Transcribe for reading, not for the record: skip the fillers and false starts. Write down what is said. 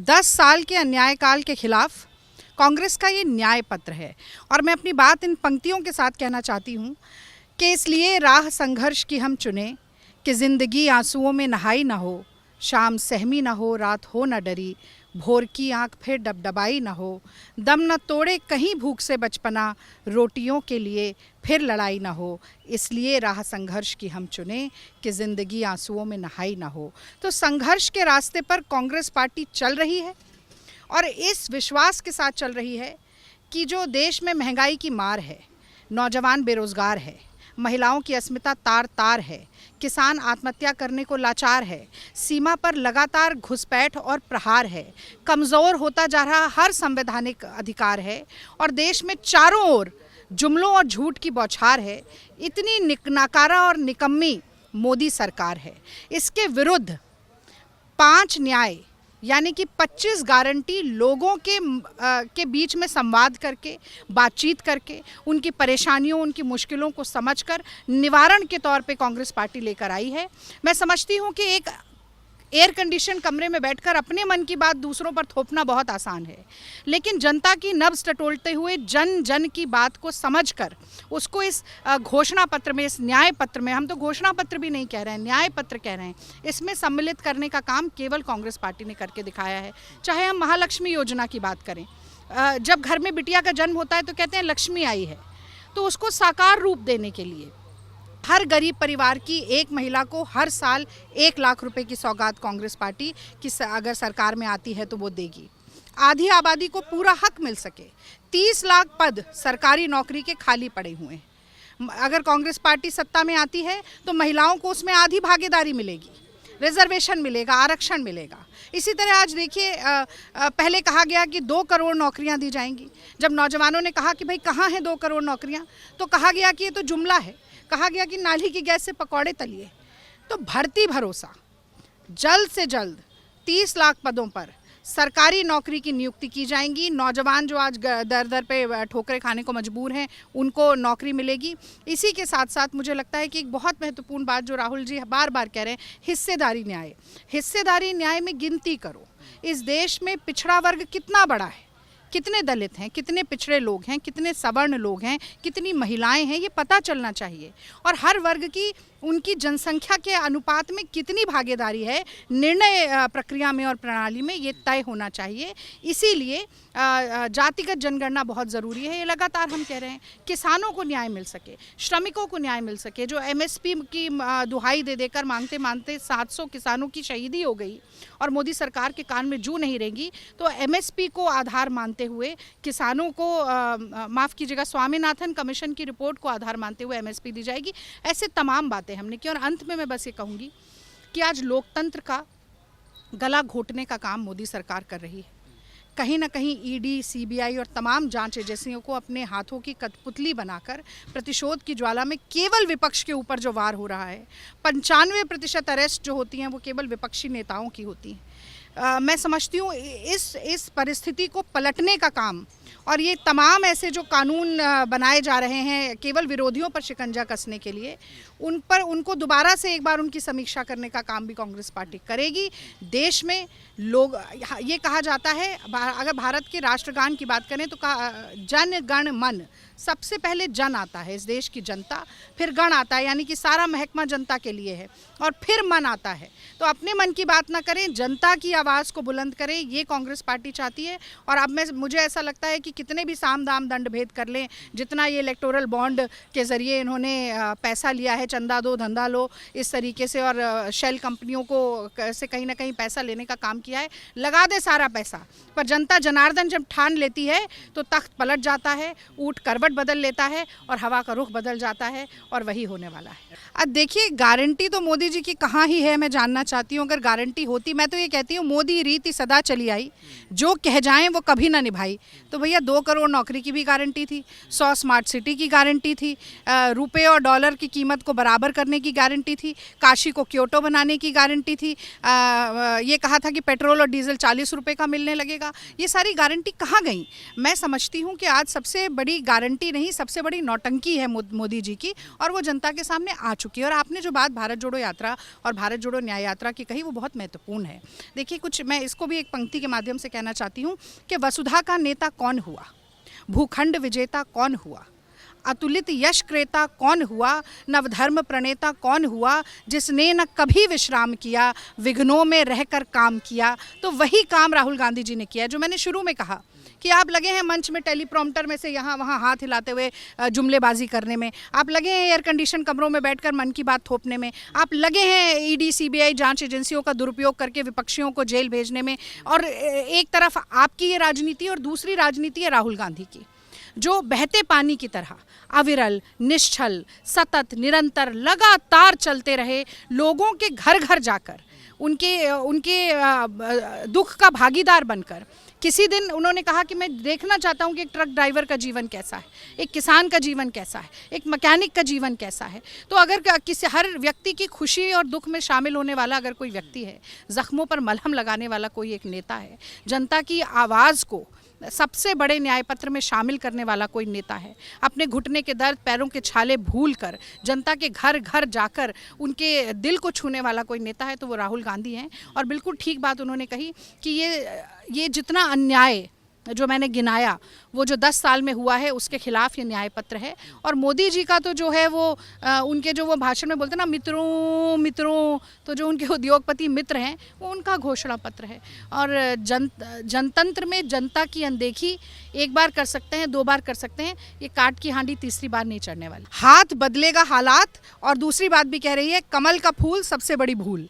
10 साल के अन्यायकाल के खिलाफ कांग्रेस का ये न्याय पत्र है। और मैं अपनी बात इन पंक्तियों के साथ कहना चाहती हूँ कि इसलिए राह संघर्ष की हम चुने कि ज़िंदगी आंसुओं में नहाई ना हो, शाम सहमी ना हो, रात हो ना डरी, भोर की आंख फिर डबडबाई ना हो, दम न तोड़े कहीं भूख से बचपना, रोटियों के लिए फिर लड़ाई ना हो, इसलिए राह संघर्ष की हम चुने कि ज़िंदगी आंसुओं में नहाई ना हो। तो संघर्ष के रास्ते पर कांग्रेस पार्टी चल रही है और इस विश्वास के साथ चल रही है कि जो देश में महंगाई की मार है, नौजवान बेरोज़गार है, महिलाओं की अस्मिता तार तार है, किसान आत्महत्या करने को लाचार है, सीमा पर लगातार घुसपैठ और प्रहार है, कमज़ोर होता जा रहा हर संवैधानिक अधिकार है और देश में चारों ओर जुमलों और झूठ की बौछार है। इतनी नाकारा और निकम्मी मोदी सरकार है। इसके विरुद्ध 5 न्याय यानी कि 25 गारंटी लोगों के बीच में संवाद करके, बातचीत करके, उनकी परेशानियों, उनकी मुश्किलों को समझकर निवारण के तौर पे कांग्रेस पार्टी लेकर आई है। मैं समझती हूँ कि एक एयर कंडीशन कमरे में बैठकर अपने मन की बात दूसरों पर थोपना बहुत आसान है, लेकिन जनता की नब्ज़ टटोलते हुए जन जन की बात को समझकर उसको इस घोषणा पत्र में, इस न्याय पत्र में, हम तो घोषणा पत्र भी नहीं कह रहे हैं, न्याय पत्र कह रहे हैं, इसमें सम्मिलित करने का काम केवल कांग्रेस पार्टी ने करके दिखाया है। चाहे हम महालक्ष्मी योजना की बात करें, जब घर में बिटिया का जन्म होता है तो कहते हैं लक्ष्मी आई है, तो उसको साकार रूप देने के लिए हर गरीब परिवार की एक महिला को हर साल 1 लाख रुपए की सौगात कांग्रेस पार्टी की अगर सरकार में आती है तो वो देगी। आधी आबादी को पूरा हक मिल सके। 30 लाख पद सरकारी नौकरी के खाली पड़े हुए हैं। अगर कांग्रेस पार्टी सत्ता में आती है तो महिलाओं को उसमें आधी भागीदारी मिलेगी, रिजर्वेशन मिलेगा, आरक्षण मिलेगा। इसी तरह आज देखिए, पहले कहा गया कि 2 करोड़ नौकरियां दी जाएंगी। जब नौजवानों ने कहा कि भाई कहाँ हैं 2 करोड़ नौकरियां, तो कहा गया कि ये तो जुमला है, कहा गया कि नाली की गैस से पकौड़े तलिए। तो भर्ती भरोसा, जल्द से जल्द 30 लाख पदों पर सरकारी नौकरी की नियुक्ति की जाएंगी। नौजवान जो आज दर दर पे ठोकरें खाने को मजबूर हैं, उनको नौकरी मिलेगी। इसी के साथ साथ मुझे लगता है कि एक बहुत महत्वपूर्ण बात जो राहुल जी बार बार कह रहे हैं, हिस्सेदारी न्याय। हिस्सेदारी न्याय में गिनती करो। इस देश में पिछड़ा वर्ग कितना बड़ा है, कितने दलित हैं, कितने पिछड़े लोग हैं, कितने सवर्ण लोग हैं, कितनी महिलाएं हैं, ये पता चलना चाहिए। और हर वर्ग की उनकी जनसंख्या के अनुपात में कितनी भागीदारी है निर्णय प्रक्रिया में और प्रणाली में, ये तय होना चाहिए। इसीलिए जातिगत जनगणना बहुत ज़रूरी है। ये लगातार हम कह रहे हैं, किसानों को न्याय मिल सके, श्रमिकों को न्याय मिल सके। जो MSP की दुहाई दे देकर मांगते मांगते 700 किसानों की शहीदी हो गई और मोदी सरकार के कान में जू नहीं रहेंगी, तो MSP को आधार मानते हुए किसानों को माफ़ कीजिएगा, स्वामीनाथन कमीशन की रिपोर्ट को आधार मानते हुए MSP दी जाएगी। ऐसे तमाम बातें हमने की। और अंत में मैं बस ये कहूँगी कि आज लोकतंत्र का गला घोटने का काम मोदी सरकार कर रही है। कहीं ना कहीं ED, CBI और तमाम जांच एजेंसियों को अपने हाथों की कठपुतली बनाकर प्रतिशोध की ज्वाला में केवल विपक्ष के ऊपर जो वार हो रहा है, 95% अरेस्ट जो होती हैं वो केवल विपक्षी नेताओं की होती हैं। मैं समझती हूँ इस परिस्थिति को पलटने का काम और ये तमाम ऐसे जो कानून बनाए जा रहे हैं केवल विरोधियों पर शिकंजा कसने के लिए, उनको दोबारा से एक बार उनकी समीक्षा करने का काम भी कांग्रेस पार्टी करेगी। देश में लोग, ये कहा जाता है, अगर भारत के राष्ट्रगान की बात करें तो जन गण मन, सबसे पहले जन आता है, इस देश की जनता, फिर गण आता है, यानी कि सारा महकमा जनता के लिए है, और फिर मन आता है। तो अपने मन की बात ना करें, जनता की आवाज़ को बुलंद करें, ये कांग्रेस पार्टी चाहती है। और अब मुझे ऐसा लगता है कि कितने भी साम दाम दंड भेद कर लें, जितना ये इलेक्टोरल बॉन्ड के ज़रिए इन्होंने पैसा लिया है, चंदा दो धंधा लो इस तरीके से, और शेल कंपनियों को से कहीं ना कहीं पैसा लेने का काम किया है, लगा दे सारा पैसा, पर जनता जनार्दन जब ठान लेती है तो तख्त पलट जाता है, ऊँट करवट बदल लेता है और हवा का रुख बदल जाता है, और वही होने वाला है। अब देखिए, गारंटी तो मोदी जी की कहाँ ही है, मैं जानना चाहती हूँ। अगर गारंटी होती, मैं तो ये कहती हूँ, मोदी रीति सदा चली आई, जो कह जाएं वो कभी ना निभाई। तो भैया 2 करोड़ नौकरी की भी गारंटी थी, 100 स्मार्ट सिटी की गारंटी थी, रुपए और डॉलर की कीमत को बराबर करने की गारंटी थी, काशी को क्योटो बनाने की गारंटी थी, ये कहा था कि पेट्रोल और डीजल 40 रुपये का मिलने लगेगा। ये सारी गारंटी कहाँ गई? मैं समझती हूँ कि आज सबसे बड़ी गारंटी नहीं, सबसे बड़ी नौटंकी है मोदी जी की, और वो जनता के सामने आ चुकी है। और आपने जो बात भारत जोड़ो यात्रा और भारत जोड़ो न्याय यात्रा की कही, वो बहुत महत्वपूर्ण है। देखिए, कुछ मैं इसको भी एक पंक्ति के माध्यम से कहना चाहती हूँ कि वसुधा का नेता कौन हुआ, भूखंड विजेता कौन हुआ, अतुलित यश क्रेता कौन हुआ, नवधर्म प्रणेता कौन हुआ, जिसने न कभी विश्राम किया, विघ्नों में रहकर काम किया। तो वही काम राहुल गांधी जी ने किया, जो मैंने शुरू में कहा कि आप लगे हैं मंच में टेलीप्रॉम्प्टर में से यहाँ वहाँ हाथ हिलाते हुए जुमलेबाजी करने में, आप लगे हैं एयर कंडीशन कमरों में बैठकर मन की बात थोपने में, आप लगे हैं ईडी सीबीआई जांच एजेंसियों का दुरुपयोग करके विपक्षियों को जेल भेजने में। और एक तरफ आपकी ये राजनीति और दूसरी राजनीति है राहुल गांधी की, जो बहते पानी की तरह अविरल, निश्चल, सतत, निरंतर, लगातार चलते रहे, लोगों के घर घर जाकर उनके दुख का भागीदार बनकर। किसी दिन उन्होंने कहा कि मैं देखना चाहता हूं कि एक ट्रक ड्राइवर का जीवन कैसा है, एक किसान का जीवन कैसा है, एक मैकेनिक का जीवन कैसा है। तो अगर किसी हर व्यक्ति की खुशी और दुख में शामिल होने वाला अगर कोई व्यक्ति है, जख्मों पर मलहम लगाने वाला कोई एक नेता है, जनता की आवाज़ को सबसे बड़े न्याय पत्र में शामिल करने वाला कोई नेता है, अपने घुटने के दर्द, पैरों के छाले भूलकर जनता के घर घर जाकर उनके दिल को छूने वाला कोई नेता है, तो वो राहुल गांधी हैं। और बिल्कुल ठीक बात उन्होंने कही कि ये जितना अन्याय जो मैंने गिनाया, वो जो 10 साल में हुआ है, उसके खिलाफ ये न्याय पत्र है। और मोदी जी का तो जो है वो उनके जो वो भाषण में बोलते हैं ना, मित्रों मित्रों, तो जो उनके उद्योगपति मित्र हैं, वो उनका घोषणा पत्र है। और जनतंत्र में जनता की अनदेखी एक बार कर सकते हैं, 2 बार कर सकते हैं, ये काट की हांडी तीसरी बार नहीं चढ़ने वाली। हाथ बदलेगा हालात, और दूसरी बात भी कह रही है, कमल का फूल सबसे बड़ी भूल।